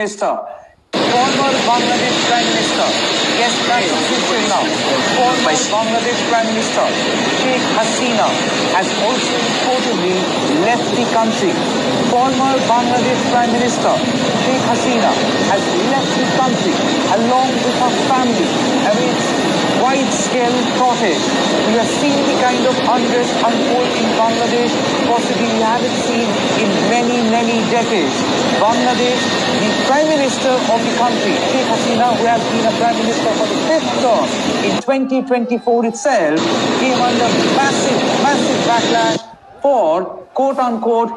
Minister, former Bangladesh Prime Minister, yes, that's official now. Former Bangladesh Prime Minister, Sheikh Hasina, has also reportedly left the country. Former Bangladesh Prime Minister, Sheikh Hasina, has left the country along with her family amidst wide-scale protest. We have seen the kind of unrest unfold in Bangladesh possibly we haven't seen in many decades. Bangladesh, the Prime Minister of the country, Sheikh Hasina, who has been a Prime Minister for the fifth term in 2024 itself, came under massive backlash for quote-unquote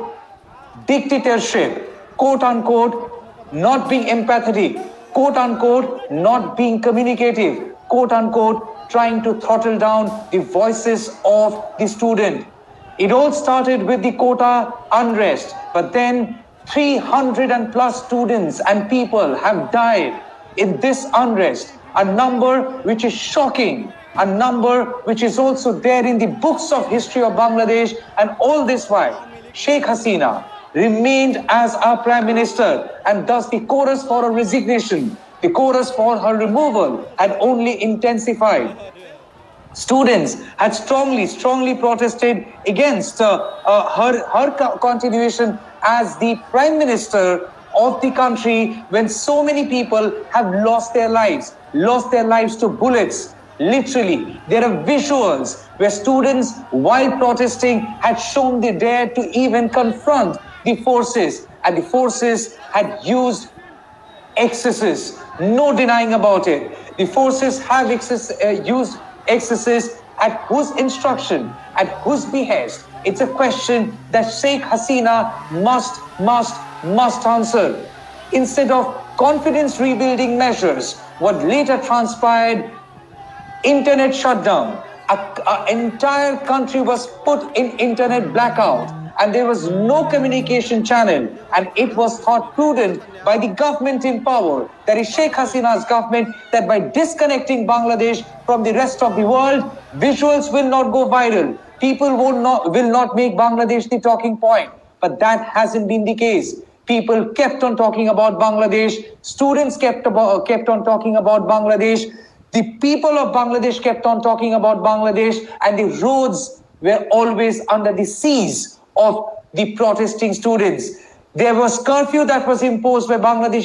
dictatorship, quote-unquote not being empathetic, quote-unquote not being communicative, quote-unquote trying to throttle down the voices of the student. It all started with the quota unrest, but then 300 and plus students and people have died in this unrest, a number which is shocking, a number which is also there in the books of history of Bangladesh. And all this while, Sheikh Hasina remained as our Prime Minister, and thus the chorus for her resignation, the chorus for her removal had only intensified. Students had strongly protested against her continuation as the Prime Minister of the country when so many people have lost their lives to bullets. Literally, there are visuals where students, while protesting, had shown the dare to even confront the forces, and the forces had used excesses, no denying about it. The forces have used excesses at whose instruction, at whose behest? It's a question that Sheikh Hasina must answer. Instead of confidence rebuilding measures, what later transpired, internet shutdown, an entire country was put in internet blackout, and there was no communication channel, and it was thought prudent by the government in power, that is Sheikh Hasina's government, that by disconnecting Bangladesh from the rest of the world, visuals will not go viral. People will not make Bangladesh the talking point. But that hasn't been the case. People kept on talking about Bangladesh. Students kept on talking about Bangladesh. The people of Bangladesh kept on talking about Bangladesh, and the roads were always under the siege of the protesting students. There was curfew that was imposed by Bangladesh.